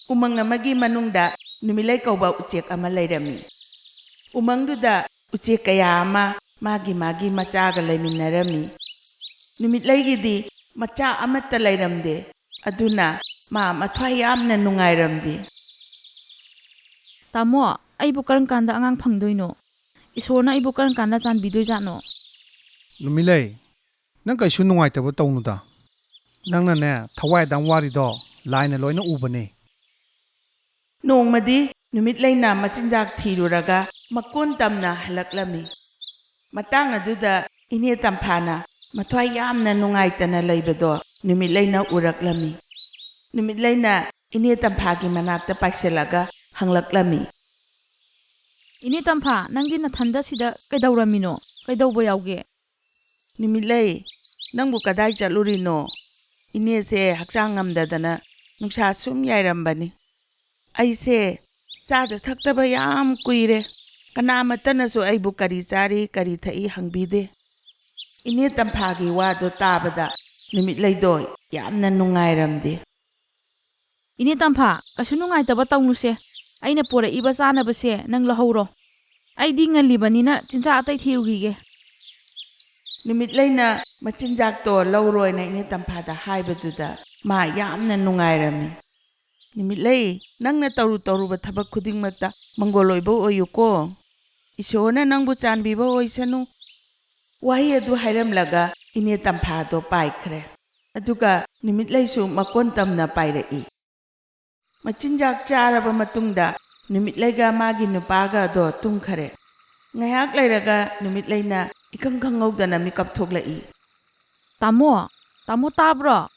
Umang amagi manungda numilay kauba ucek ama layrami. Umangduda ucek kaya ama magi macaga layminarami. Numitlaygidi maca amata layramde aduna ma mathwai yamna nungayramde. Tamo aibu karan kanda angang phangdoino. Isorna aibu karan kanda chanbidoi-jatno. Numilay, nang kaisu nungaitaba tawnuda. Nangnane thawai dang warido laina loina ubane. Nongmadi numitlayna machinjak thiruraga makon tamna halaklami. Matang aduda ine tamphana mathwai yamna nungaitana laybado numitlayna uraklami. Numitlayna ine tamphagi manakta paiselaga hanglaklami. Ini tampha nangdi nathanda sida kaidauramino. Kaidauba yauge. Numitlay nangbu kadai chatlurino. Ine se hakchang ngamdadana nungsa sum yairambani. Aise sada thaktaba yam kuire. Kanamatanasu aibu kari chari kari thai hangbide. Ine tamphagi wado tabada numitlaydo yamna nungairamde. Ini tampha kasu nungaitaba tawnuse. Aina pora iba chanabase nang lahoro. Aidi ngallibanina chincha atai thirugige. Numitlayna machinjak to lawroina ine tamphada haibaduda ma yamna nungairami. Numitlay nangna taruba thabak khudingmakta mangoloibo oyuko. Isorna nangbu chanbiba oisanu. Wahi adu hairamlaga ine tamphado paikhre. Aduga numitlaysu makon tamna pairai. Machinjak charaba matungda numitlayga magi nupaga do tungkhare. Ngayak layraga numitlayna ikang khangawdana mikap thoklai. Tamo tabro.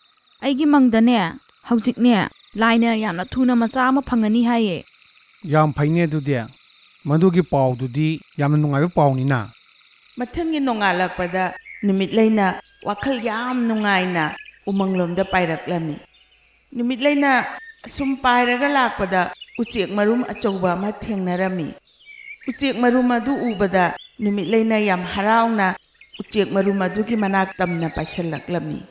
Aigi mangdane haujikne laina yamna thuna macha ama phangani haye. Yam faine dudi. Madugi pawdudi yamna nungaiba pawnina. Mathangi nongalakpada numitlayna wakhal yam nungaina umanglomda pairaklami. Numitlayna asum pairaga lakpada ucek marum achauba ama thengnarami. Ucek marum adu ubada numitlayna yam harauna ucek marum adugi manak tamna paisalaklami.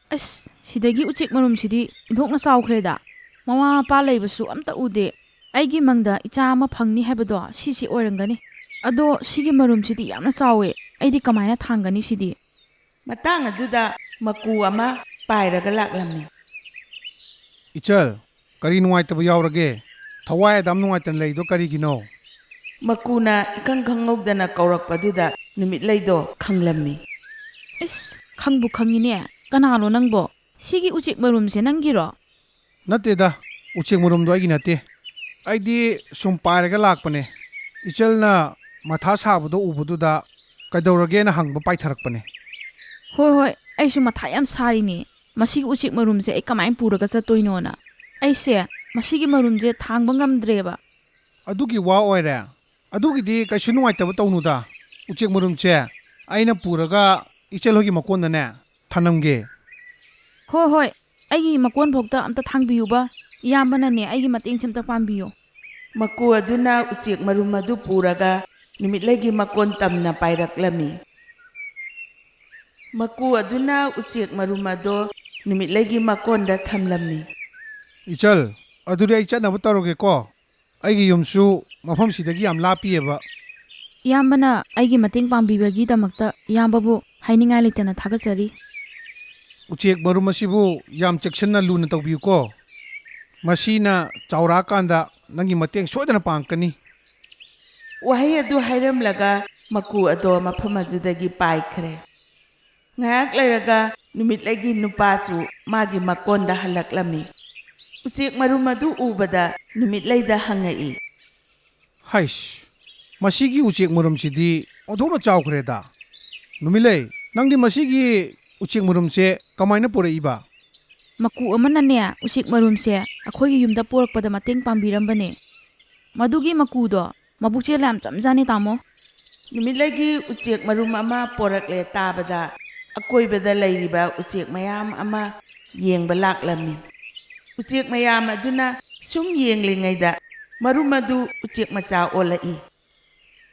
As sidagi ucek marum sidi inthokna chawkhreda. Mama mapa laibasu amta ude. Aigi mangda icha ama phangni haibado sisi oirangani. Ado sigi marum sidi yamna chawe. Aidi kamaina thangani sidi. Matang aduda maku ama pairaga laklami. Ichal, kari nungaitaba yaurage. Thawai dam nungaitan laydo karigino. Makuna ikang khangawdana kaurakpaduda numitlaydo khanglammi. Is khangbu khangine. Kanalo nangbo. Sigi ucek marumse nangiro. Nateda, ucek murumdo aigi nate. Aidi sum pairaga lakpane. Ichalna matha sabado ubududa kaidauragena hangba paitharakpane. Hoi, aisu matha yam sarini. Masigi ucek marumse ai kamain puraga chatoinona. Aise masigi marumje thangba ngamdreba. Adugi wa oire. Adugidi kaisu nungaitaba tawnuda. Ucek murumche aina puraga ichalhogi makondane thanamge. Hoi, aigi makon phokta amta thangbiyuba. Iyambanane aigi mateng chimta pambiyo. Maku aduna ucek marum adu puraga numitlaygi makon tamna pairaklami. Maku aduna ucek marum ado numitlaygi makonda thamlammi. Ichal, aduri ai chatnaba tawroge ko. Aigi yumsu mafam sidagi yam lapieba. Iyambana aigi mateng pambibagi damakta iyambabu hainingai leitana thagachari. Ucek marum asibu yam cheksanna luna tawbiyu ko. Masina chawrakanda nangi mateng soidana pangkani. Wahi adu hairamlaga maku ado mafam adudagi paikhre. Ngayak layraga numitlaygi nupasu magi makonda halaklami. Ucek marum adu ubada numitlayda hangai. Haish, masigi ucek marum sidi odhona chawkreda. Numilay, nangdi masigi ucek marumse kamaina poraiba. Maku amanane ucek marumse akhoigi yumda porakpada mateng pambirambane. Madugi makudo mabukche lam chamjani tamo. Numitlaygi ucek marum ama porakle tabada akoibada layriba ucek mayam ama yengba laklami. Ucek mayam aduna sum yenglingayda marum adu ucek macha olai.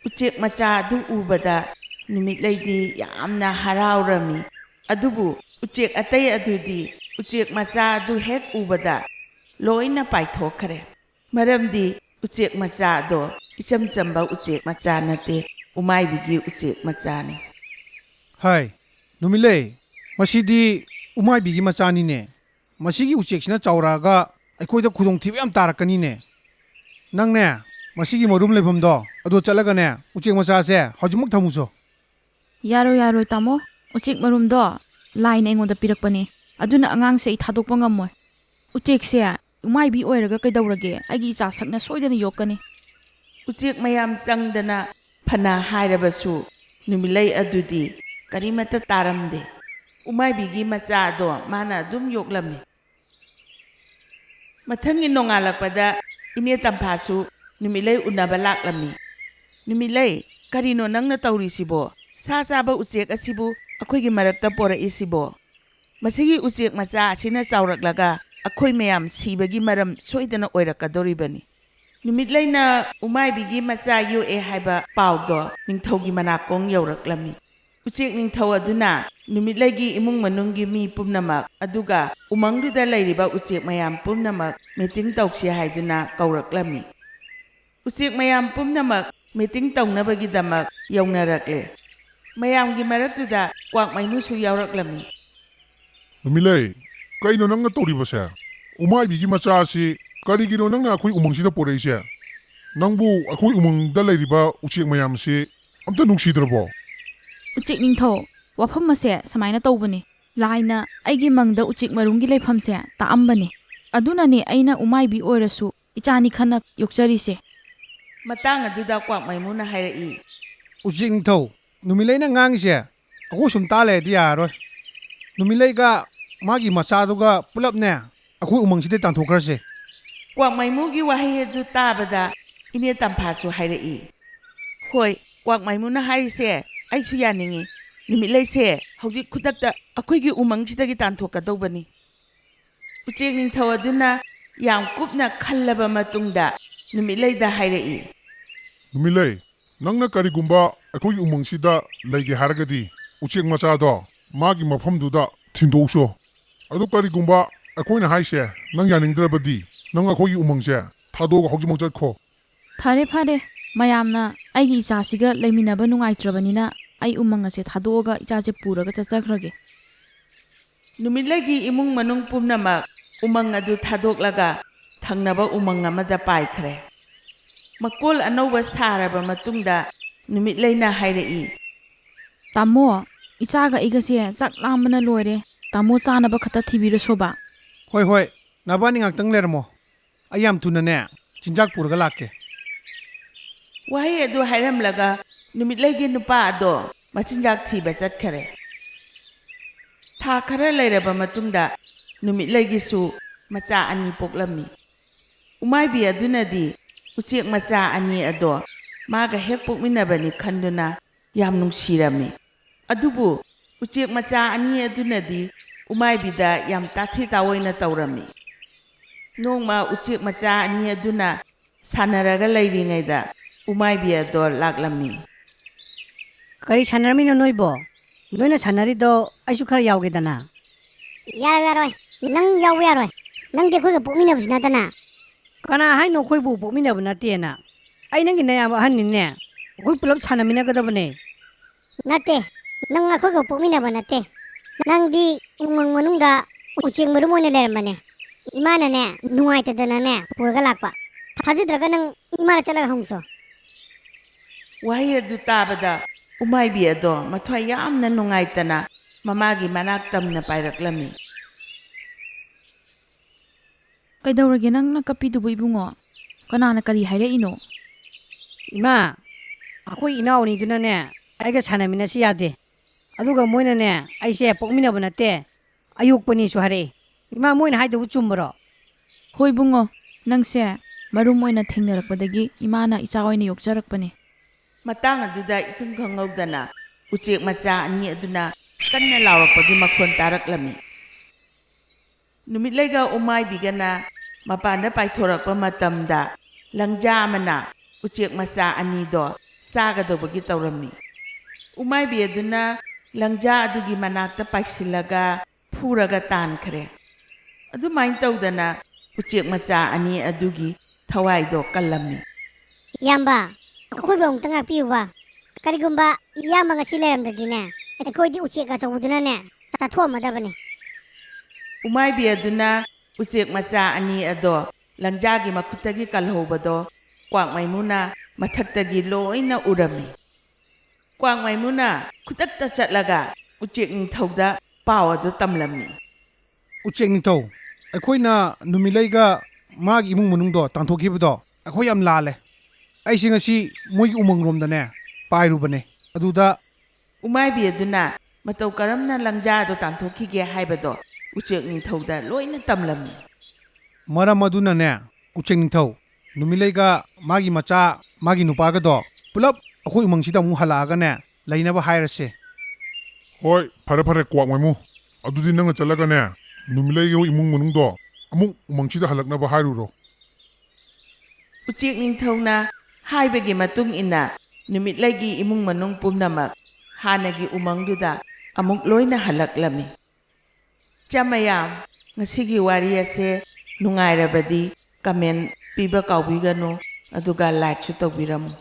Ucek macha adu ubada numitlaydi yamna haraurami. Adubu ucek atay adudi ucek macha adu hek ubada ꯂꯣꯏꯅ ꯄꯥꯏꯊꯣꯛꯈ꯭ꯔꯦ ꯃꯔꯝꯗꯤ ꯎꯆꯦꯛ ꯃꯆꯥꯗꯣ ꯏꯆꯝ ꯆꯝꯕ ꯎꯆꯦꯛ ꯃꯆꯥ ꯅꯠꯇꯦ ꯎꯃꯥꯏꯕꯤꯒꯤ ꯎꯆꯦꯛ ꯃꯆꯥꯅꯤ ꯍꯥꯏ ꯅꯨꯃꯤꯠꯂꯩ ꯃꯁꯤꯗꯤ ꯎꯃꯥꯏꯕꯤꯒꯤ ꯃꯆꯥꯅꯤꯅꯦ ꯃꯁꯤꯒꯤ ꯎꯆꯦꯛꯁꯤꯅ ꯆꯥꯎꯔꯛꯑꯒ ꯑꯩꯈꯣꯏꯗ ꯈꯨꯗꯣꯡꯊꯤꯕ ꯌꯥꯝ ꯇꯥꯔꯛꯀꯅꯤꯅꯦ ꯅꯪꯅꯦ ꯃꯁꯤꯒꯤ ꯃꯔꯨꯝ ꯂꯩꯐꯝꯗꯣ ꯑꯗꯨ ꯆꯠꯂꯒꯅꯦ ꯎꯆꯦꯛ ꯃꯆꯥꯁꯦ ꯍꯧꯖꯤꯛꯃꯛ ꯊꯝꯃꯨꯆꯣ ꯌꯥꯔꯣꯏ ꯇꯥꯃꯣ ꯎꯆꯦꯛ ꯃꯔꯨꯝꯗꯣ ꯂꯥꯏꯅ ꯑꯩꯉꯣꯟꯗ ꯄꯤꯔꯛꯄꯅꯤ ꯑꯗꯨꯅ ꯑꯉꯥꯡꯁꯦ ꯑꯩ ꯊꯥꯗꯣꯛꯄ ꯉꯝꯃꯣꯏ ꯎꯆꯦꯛꯁꯦ ꯎꯃꯥꯏꯕꯤ ꯑꯣꯏꯔꯒ ꯀꯩꯗꯧꯔꯒꯦ ꯑꯩꯒꯤ ꯏꯆꯥ ꯁꯛꯅ ꯁꯣꯏꯗꯅ ꯌꯣꯛꯀꯅꯤ ꯎꯆꯦꯛ ꯃꯌꯥꯝ ꯆꯪꯗꯅ ꯐꯅ ꯍꯥꯏꯔꯕꯁꯨ ꯅꯨꯃꯤꯠꯂꯩ ꯑꯗꯨꯗꯤ ꯀꯔꯤꯃꯠꯇ ꯇꯥꯔꯝꯗꯦ ꯎꯃꯥꯏꯕꯤꯒꯤ ꯃꯆꯥꯗꯣ ꯃꯥꯅ ꯑꯗꯨꯝ ꯌꯣꯛꯂꯝꯃꯤ ꯃꯊꯪꯒꯤ ꯅꯣꯡꯉꯥꯜꯂꯛꯄꯗ ꯏꯅꯦ ꯇꯝꯐꯥꯁꯨ ꯅꯨꯃꯤꯠꯂꯩ ꯎꯅꯕ ꯂꯥꯛꯂꯝꯃꯤ ꯅꯨꯃꯤꯠꯂꯩ ꯀꯔꯤꯅꯣ ꯅꯪꯅ ꯇꯧꯔꯤꯁꯤꯕꯣ ꯁꯥ ꯆꯥꯕ ꯎꯆꯦꯛ ꯑꯁꯤꯕꯨ ꯑꯩꯈꯣꯏꯒꯤ ꯃꯔꯛꯇ ꯄꯣꯔꯛꯏꯁꯤꯕꯣ ꯃꯁꯤꯒꯤ ꯎꯆꯦꯛ ꯃꯆꯥ ꯑꯁꯤꯅ ꯆꯥꯎꯔꯛꯂꯒ ꯑꯩꯈꯣꯏ ꯃꯌꯥꯝ ꯁꯤꯕꯒꯤ ꯃꯔꯝ ꯁꯣꯏꯗꯅ ꯑꯣꯏꯔꯛꯀꯗꯧꯔꯤꯕꯅꯤ ꯅꯨꯃꯤꯠꯂꯩꯅ ꯎꯃꯥꯏꯕꯤꯒꯤ ꯃꯆꯥ ꯌꯣꯛꯑꯦ ꯍꯥꯏꯕ ꯄꯥꯎꯗꯣ ꯅꯤꯡꯊꯧꯒꯤ ꯃꯅꯥꯀꯣꯡ ꯌꯧꯔꯛꯂꯝꯃꯤ ꯎꯆꯦꯛ ꯅꯤꯡꯊꯧ ꯑꯗꯨꯅ ꯅꯨꯃꯤꯠꯂꯩꯒꯤ ꯏꯃꯨꯡ ꯃꯅꯨꯡꯒꯤ ꯃꯤ ꯄꯨꯝꯅꯃꯛ ꯑꯗꯨꯒ ꯎꯃꯪꯗꯨꯗ ꯂꯩꯔꯤꯕ ꯎꯆꯦꯛ ꯃꯌꯥꯝ ꯄꯨꯝꯅꯃꯛ ꯃꯤꯇꯤꯡ ꯇꯧꯁꯤ ꯍꯥꯏꯗꯨꯅ ꯀꯧꯔꯛꯂꯝꯃꯤ ꯎꯆꯦꯛ ꯃꯌꯥꯝ ꯄꯨꯝꯅꯃꯛ ꯃꯤꯇꯤꯡ ꯇꯧꯅꯕꯒꯤꯗꯃꯛ ꯌꯧꯅꯔꯛꯂꯦ ꯃꯌꯥꯝꯒꯤ ꯃꯔꯛꯇꯨꯗ ꯀ꯭ꯋꯥꯛꯃꯩꯃꯨꯁꯨ ꯌꯥꯎꯔꯛꯂꯝꯃꯤ ꯅꯨꯃꯤꯠꯂꯩ ꯀꯩꯅꯣ ꯅꯪꯅ ꯇꯧꯔꯤꯕꯁꯦ ꯎꯃꯥꯏꯕꯤꯒꯤ ꯃꯆꯥ ꯑꯁꯤ ꯀꯔꯤꯒꯤꯅꯣ ꯅꯪꯅ ꯑꯩꯈꯣꯏ ꯎꯃꯪꯁꯤꯗ ꯄꯣꯔꯛꯏꯁꯦ ꯅꯪꯕꯨ ꯑꯩꯈꯣꯏ ꯎꯃꯪꯗ ꯂꯩꯔꯤꯕ ꯎꯆꯦꯛ ꯃꯌꯥꯝꯁꯤ ꯑꯝꯇ ꯅꯨꯡꯁꯤꯗ꯭ꯔꯕꯣ ꯎꯆꯦꯛ ꯅꯤꯡꯊꯧ ꯋꯥꯐꯝ ꯑꯁꯦ ꯁꯨꯃꯥꯏꯅ ꯇꯧꯕꯅꯤ ꯂꯥꯏꯅ ꯑꯩꯒꯤ ꯃꯪꯗ ꯎꯆꯦꯛ ꯃꯔꯨꯝꯒꯤ ꯂꯩꯐꯝꯁꯦ ꯇꯥꯛꯑꯝꯕꯅꯤ ꯑꯗꯨꯅꯅꯦ ꯑꯩꯅ ꯎꯃꯥꯏꯕꯤ ꯑꯣꯏꯔꯁꯨ ꯏꯆꯥꯅꯤ ꯈꯟꯅ ꯌꯣꯛꯆꯔꯤꯁꯦ ꯃꯇꯥꯡ ꯑꯗꯨꯗ ꯀ꯭ꯋꯥꯛꯃꯩꯃꯨꯅ ꯍꯥꯏꯔꯛꯏ ꯎꯆꯦꯛ ꯅꯤꯡꯊꯧ ꯅꯨꯃꯤꯠꯂꯩꯅ ꯉꯥꯡꯉꯤꯁꯦ ꯑꯩꯈꯣꯏ ꯁꯨꯝ ꯇꯥ ꯂꯩꯔꯗꯤ ꯌꯥꯔꯔꯣꯏ ꯅꯨꯃꯤꯠꯂꯩꯒ ꯃꯥꯒꯤ ꯃꯆꯥꯗꯨꯒ ꯄꯨꯂꯞꯅꯦ ꯑꯩꯈꯣꯏ ꯎꯃꯪꯁꯤꯗ ꯇꯥꯟꯊꯣꯛꯈ꯭ꯔꯁꯦ ꯀ꯭ꯋꯥꯛꯃꯩꯃꯨꯒꯤ ꯋꯥꯍꯩ ꯑꯗꯨ ꯇꯥꯕꯗ ꯏꯅꯦ ꯇꯝꯐꯥꯁꯨ ꯍꯥꯏꯔꯛꯏ ꯍꯣꯏ ꯀ꯭ꯋꯥꯛꯃꯩꯃꯨꯅ ꯍꯥꯏꯔꯤꯁꯦ ꯑꯩꯁꯨ ꯌꯥꯅꯤꯡꯉꯤ ꯅꯨꯃꯤꯠꯂꯩꯁꯦ ꯍꯧꯖꯤꯛ ꯈꯨꯗꯛꯇ ꯑꯩꯈꯣꯏꯒꯤ ꯎꯃꯪꯁꯤꯗꯒꯤ ꯇꯥꯟꯊꯣꯛꯀꯗꯧꯕꯅꯤ ꯎꯆꯦꯛ ꯅꯤꯡꯊꯧ ꯑꯗꯨꯅ ꯌꯥꯝ ꯀꯨꯞꯅ ꯈꯜꯂꯕ ꯃꯇꯨꯡꯗ ꯅꯨꯃꯤꯠꯂꯩꯗ ꯍꯥꯏꯔꯛꯏ ꯅꯨꯃꯤꯠꯂꯩ ꯅꯪꯅ ꯀꯔꯤꯒꯨꯝꯕ ꯑꯩꯈꯣꯏꯒꯤ ꯎꯃꯪꯁꯤꯗ ꯂꯩꯒꯦ ꯍꯥꯏꯔꯒꯗꯤ ꯎꯆꯦꯛ ꯃꯆꯥꯗꯣ ꯃꯥꯒꯤ ꯃꯐꯝꯗꯨꯗ ꯊꯤꯟꯗꯣꯛꯎꯆꯣ ꯑꯗꯨ ꯀꯔꯤꯒꯨꯝꯕ ꯑꯩꯈꯣꯏꯅ ꯍꯥꯏꯁꯦ ꯅꯪ ꯌꯥꯅꯤꯡꯗ꯭ꯔꯕꯗꯤ ꯅꯪ ꯑꯩꯈꯣꯏꯒꯤ ꯎꯃꯪꯁꯦ ꯊꯥꯗꯣꯛꯑꯒ ꯍꯧꯖꯤꯛꯃꯛ ꯆꯠꯈꯣ ꯐꯔꯦ ꯃꯌꯥꯝꯅ ꯑꯩꯒꯤ ꯏꯆꯥꯁꯤꯒ ꯂꯩꯃꯤꯟꯅꯕ ꯅꯨꯡꯉꯥꯏꯇ꯭ꯔꯕꯅꯤꯅ ꯑꯩ ꯎꯃꯪ ꯑꯁꯦ ꯊꯥꯗꯣꯛꯑꯒ ꯏꯆꯥꯁꯦ ꯄꯨꯔꯒ ꯆꯠꯆꯈ꯭ꯔꯒꯦ ꯅꯨꯃꯤꯠꯂꯩꯒꯤ ꯏꯃꯨꯡ ꯃꯅꯨꯡ ꯄꯨꯝꯅꯃꯛ ꯎꯃꯪ ꯑꯗꯨ ꯊꯥꯗꯣꯛꯂꯒ ꯊꯪꯅꯕ ꯎꯃꯪ ꯑꯃꯗ ꯄꯥꯏꯈ꯭ꯔꯦ ꯃꯀꯣꯜ ꯑꯅꯧꯕ ꯁꯥꯔꯕ ꯃꯇꯨꯡꯗ ꯅꯨꯃꯤꯠꯂꯩꯅ ꯍꯥꯏꯔꯛꯏ ꯇꯥꯃꯣ ꯏꯆꯥꯒ ꯑꯩꯒꯁꯦ ꯆꯥꯛ ꯂꯥꯝꯕꯅ ꯂꯣꯏꯔꯦ ꯇꯥꯃꯣ ꯆꯥꯅꯕ ꯈꯛꯇ ꯊꯤꯕꯤꯔꯁꯣꯕ ꯍꯣꯏ ꯅꯕꯥꯅꯤ ꯉꯥꯛꯇꯪ ꯂꯩꯔꯝꯃꯣ ꯑꯩ ꯌꯥꯝ ꯊꯨꯅꯅꯦ ꯆꯤꯟꯖꯥꯛ ꯄꯨꯔꯒ ꯂꯥꯛꯀꯦ ꯋꯥꯍꯩ ꯑꯗꯨ ꯍꯥꯏꯔꯝꯂꯒ ꯅꯨꯃꯤꯠꯂꯩꯒꯤ ꯅꯨꯄꯥ ꯑꯗꯣ ꯃꯆꯤꯟꯖꯥꯛ ꯊꯤꯕ ꯆꯠꯈꯔꯦ ꯊꯥ ꯈꯔ ꯂꯩꯔꯕ ꯃꯇꯨꯡꯗ ꯅꯨꯃꯤꯠꯂꯩꯒꯤꯁꯨ ꯃꯆꯥ ꯑꯅꯤ ꯄꯣꯛꯂꯝꯃꯤ ꯎꯃꯥꯏꯕꯤ ꯑꯗꯨꯅꯗꯤ ꯎꯆꯦꯛ ꯃꯆꯥ ꯑꯅꯤ ꯑꯗꯣ ꯃꯥꯒ ꯍꯦꯛ ꯄꯣꯛꯃꯤꯟꯅꯕꯅꯤ ꯈꯟꯗꯨꯅ ꯌꯥꯝ ꯅꯨꯡꯁꯤꯔꯝꯃꯤ ꯑꯗꯨꯕꯨ ꯎꯆꯦꯛ ꯃꯆꯥ ꯑꯅꯤ ꯑꯗꯨꯅꯗꯤ ꯎꯃꯥꯏꯕꯤꯗ ꯌꯥꯝ ꯇꯥꯊꯤ ꯇꯥꯑꯣꯏꯅ ꯇꯧꯔꯝꯃꯤ ꯅꯣꯡꯃ ꯎꯆꯦꯛ ꯃꯆꯥ ꯑꯅꯤ ꯑꯗꯨꯅ ꯁꯥꯟꯅꯔꯒ ꯂꯩꯔꯤꯉꯩꯗ ꯎꯃꯥꯏꯕꯤ ꯑꯗꯣ ꯂꯥꯛꯂꯝꯃꯤ ꯀꯔꯤ ꯁꯥꯟꯅꯔꯝꯃꯤꯅꯣ ꯅꯣꯏꯕꯣ ꯅꯣꯏꯅ ꯁꯥꯟꯅꯔꯤꯗꯣ ꯑꯩꯁꯨ ꯈꯔ ꯌꯥꯎꯒꯦꯗꯅ ꯌꯥꯔꯣꯏ ꯅꯪ ꯌꯥꯎꯕ ꯌꯥꯔꯣꯏ ꯅꯪꯗꯤ ꯑꯩꯈꯣꯏꯒ ꯄꯣꯛꯃꯤꯟꯅꯕꯁꯨ ꯅꯠꯇꯅ ꯀꯅꯥ ꯍꯥꯏꯅꯣ ꯑꯩꯈꯣꯏꯕꯨ ꯄꯣꯛꯃꯤꯟꯅꯕ ꯅꯠꯇꯦꯅ ꯑꯩ ꯅꯪꯒꯤ ꯅꯌꯥꯝꯕ ꯑꯍꯟꯅꯤꯅꯦ ꯑꯩꯈꯣꯏ ꯄꯨꯂꯞ ꯁꯥꯟꯅꯃꯤꯟꯅꯒꯗꯕꯅꯦ ꯅꯠꯇꯦ ꯅꯪ ꯑꯩꯈꯣꯏꯒ ꯄꯣꯛꯃꯤꯟꯅꯕ ꯅꯠꯇꯦ ꯅꯪꯗꯤ ꯎꯃꯪ ꯃꯅꯨꯡꯗ ꯎꯆꯦꯛ ꯃꯔꯨꯝ ꯑꯣꯏꯅ ꯂꯩꯔꯝꯕꯅꯦ ꯏꯃꯥꯅꯅꯦ ꯅꯨꯡꯉꯥꯏꯇꯗꯅꯅꯦ ꯄꯨꯔꯒ ꯂꯥꯛꯄ ꯊꯥꯖꯗ꯭ꯔꯒ ꯅꯪ ꯏꯃꯥꯅ ꯆꯠꯂꯒ ꯍꯪꯉꯨꯆꯣ ꯋꯥꯍꯩ ꯑꯗꯨ ꯇꯥꯕꯗ ꯎꯃꯥꯏꯕꯤ ꯑꯗꯣ ꯃꯊ꯭ꯋꯥꯏ ꯌꯥꯝꯅ ꯅꯨꯡꯉꯥꯏꯇꯅ ꯃꯃꯥꯒꯤ ꯃꯅꯥꯛ ꯇꯝꯅ ꯄꯥꯏꯔꯛꯂꯝꯃꯤ ꯀꯩꯗꯧꯔꯒꯦ ꯅꯪꯅ ꯀꯞꯄꯤꯗꯨꯕꯨ ꯏꯕꯨꯡꯉꯣ ꯀꯅꯥꯅ ꯀꯔꯤ ꯍꯥꯏꯔꯛꯏꯅꯣ ꯏꯃꯥ ꯑꯩꯈꯣꯏ ꯏꯅꯥꯎ ꯑꯅꯤꯗꯨꯅꯅꯦ ꯑꯩꯒ ꯁꯥꯟꯅꯃꯤꯟꯅꯁꯤ ꯌꯥꯗꯦ ꯑꯗꯨꯒ ꯃꯣꯏꯅꯅꯦ ꯑꯩꯁꯦ ꯄꯣꯛꯃꯤꯟꯅꯕ ꯅꯠꯇꯦ ꯑꯌꯣꯛꯄꯅꯤꯁꯨ ꯍꯥꯏꯔꯛꯏ ꯏꯃꯥ ꯃꯣꯏꯅ ꯍꯥꯏꯗꯨꯕꯨ ꯆꯨꯝꯕꯔꯣ ꯍꯣꯏ ꯏꯕꯨꯡꯉꯣ ꯅꯪꯁꯦ ꯃꯔꯨꯝ ꯑꯣꯏꯅ ꯊꯦꯡꯅꯔꯛꯄꯗꯒꯤ ꯏꯃꯥꯅ ꯏꯆꯥ ꯑꯣꯏꯅ ꯌꯣꯛꯆꯔꯛꯄꯅꯤ ꯃꯇꯥꯡ ꯑꯗꯨꯗ ꯏꯈꯪ ꯈꯪꯍꯧꯗꯅ ꯎꯆꯦꯛ ꯃꯆꯥ ꯑꯅꯤ ꯑꯗꯨꯅ ꯀꯟꯅ ꯂꯥꯎꯔꯛꯄꯒꯤ ꯃꯈꯣꯟ ꯇꯥꯔꯛꯂꯝꯃꯤ ꯅꯨꯃꯤꯠꯂꯩꯒ ꯎꯃꯥꯏꯕꯤꯒꯅ ꯃꯄꯥꯟꯗ ꯄꯥꯏꯊꯣꯔꯛꯄ ꯃꯇꯝꯗ ꯂꯪꯖꯥ ꯑꯃꯅ ꯎꯆꯦꯛ ꯃꯆꯥ ꯑꯅꯤꯗꯣ ꯆꯥꯒꯗꯧꯕꯒꯤ ꯇꯧꯔꯝꯃꯤ ꯎꯃꯥꯏꯕꯤ ꯑꯗꯨꯅ ꯂꯪꯖꯥ ꯑꯗꯨꯒꯤ ꯃꯅꯥꯛꯇ ꯄꯥꯏꯁꯤꯜꯂꯒ ꯐꯨꯔꯒ ꯇꯥꯟꯈ꯭ꯔꯦ ꯑꯗꯨꯃꯥꯏꯅ ꯇꯧꯗꯅ ꯎꯆꯦꯛ ꯃꯆꯥ ꯑꯅꯤ ꯑꯗꯨꯒꯤ ꯊꯋꯥꯏꯗꯣ ꯀꯜꯂꯝꯃꯤ꯫ ꯏꯌꯥꯝꯕ ꯑꯩꯈꯣꯏꯕꯨ ꯑꯃꯨꯛꯇ ꯉꯥꯛꯄꯤꯌꯨꯕ ꯀꯔꯤꯒꯨꯝꯕ ꯏꯌꯥꯝꯕ ꯉꯁꯤ ꯂꯩꯔꯝꯗ꯭ꯔꯗꯤꯅꯦ ꯑꯩꯈꯣꯏꯗꯤ ꯎꯆꯦꯛ ꯑꯆꯧꯕꯗꯨꯅꯅꯦ ꯆꯥꯊꯣꯛꯑꯝꯃꯗꯕꯅꯤ꯫ ꯎꯃꯥꯏꯕꯤ ꯑꯗꯨꯅ ꯎꯆꯦꯛ ꯃꯆꯥ ꯑꯅꯤ ꯑꯗꯣ ꯂꯪꯖꯥꯒꯤ ꯃꯈꯨꯠꯇꯒꯤ ꯀꯜꯍꯧꯕꯗꯣ ꯀ꯭ꯋꯥꯛꯃꯩꯃꯨꯅ ꯃꯊꯛꯇꯒꯤ ꯂꯣꯏꯅ ꯎꯔꯝꯃꯤ꯫ ꯀ꯭ꯋꯥꯛꯃꯩꯃꯨꯅ ꯈꯨꯗꯛꯇ ꯆꯠꯂꯒ ꯎꯆꯦꯛ ꯅꯤꯡꯊꯧꯗ ꯄꯥꯎ ꯑꯗꯨ ꯇꯝꯂꯝꯃꯤ꯫ ꯎꯆꯦꯛ ꯅꯤꯡꯊꯧ, ꯑꯩꯈꯣꯏꯅ ꯅꯨꯃꯤꯠꯂꯩꯒ ꯃꯥꯒꯤ ꯏꯃꯨꯡ ꯃꯅꯨꯡꯗꯣ ꯇꯥꯟꯊꯣꯛꯈꯤꯕꯗꯣ ꯑꯩꯈꯣꯏ ꯌꯥꯝ ꯂꯥꯜꯂꯦ꯫ ꯑꯩꯁꯦ ꯉꯁꯤ ꯃꯣꯏꯒꯤ ꯎꯃꯪꯔꯣꯝꯗꯅꯦ ꯄꯥꯏꯔꯨꯕꯅꯦ, ꯑꯗꯨꯗ ꯎꯃꯥꯏꯕꯤ ꯑꯗꯨꯅ ꯃꯇꯧ ꯀꯔꯝꯅ ꯂꯪꯖꯥꯗꯣ ꯇꯥꯟꯊꯣꯛꯈꯤꯒꯦ ꯍꯥꯏꯕꯗꯣ ꯎꯆꯦꯛ ꯅꯤꯡꯊꯧꯗ ꯂꯣꯏꯅ ꯇꯝꯂꯝꯃꯤ꯫ ꯃꯔꯝ ꯑꯗꯨꯅꯅꯦ ꯎꯆꯦꯛ ꯅꯤꯡꯊꯧ, ꯅꯨꯃꯤꯠꯂꯩꯒ ꯃꯥꯒꯤ ꯃꯆꯥ ꯃꯥꯒꯤ ꯅꯨꯄꯥꯒꯗꯣ ꯄꯨꯂꯞ ꯑꯩꯈꯣꯏ ꯎꯃꯪꯁꯤꯗ ꯑꯃꯨꯛ ꯍꯜꯂꯛꯑꯒꯅꯦ ꯂꯩꯅꯕ ꯍꯥꯏꯔꯁꯦ꯫ ꯍꯣꯏ ꯐꯔꯦ ꯐꯔꯦ ꯀ꯭ꯋꯥꯛꯃꯩꯃꯨ, ꯑꯗꯨꯗꯤ ꯅꯪꯅ ꯆꯠꯂꯒꯅꯦ ꯅꯨꯃꯤꯠꯂꯩꯒꯤ ꯏꯃꯨꯡ ꯃꯅꯨꯡꯗꯣ ꯑꯃꯨꯛ ꯎꯃꯪꯁꯤꯗ ꯍꯜꯂꯛꯅꯕ ꯍꯥꯏꯔꯨꯔꯣ꯫ ꯎꯆꯦꯛ ꯅꯤꯡꯊꯧꯅ ꯍꯥꯏꯕꯒꯤ ꯃꯇꯨꯡ ꯏꯟꯅ ꯅꯨꯃꯤꯠꯂꯩꯒꯤ ꯏꯃꯨꯡ ꯃꯅꯨꯡ ꯄꯨꯝꯅꯃꯛ ꯍꯥꯟꯅꯒꯤ ꯎꯃꯪꯗꯨꯗ ꯑꯃꯨꯛ ꯂꯣꯏꯅ ꯍꯜꯂꯛꯂꯝꯃꯤ꯫ ꯃꯌꯥꯝ, ꯉꯁꯤꯒꯤ ꯋꯥꯔꯤ ꯑꯁꯦ ꯅꯨꯡꯉꯥꯏꯔꯕꯗꯤ ꯀꯃꯦꯟ ꯄꯤꯕ ꯀꯥꯎꯕꯤꯒꯅꯨ, ꯑꯗꯨꯒ ꯂꯥꯏꯛꯁꯨ ꯇꯧꯕꯤꯔꯝꯃꯨ꯫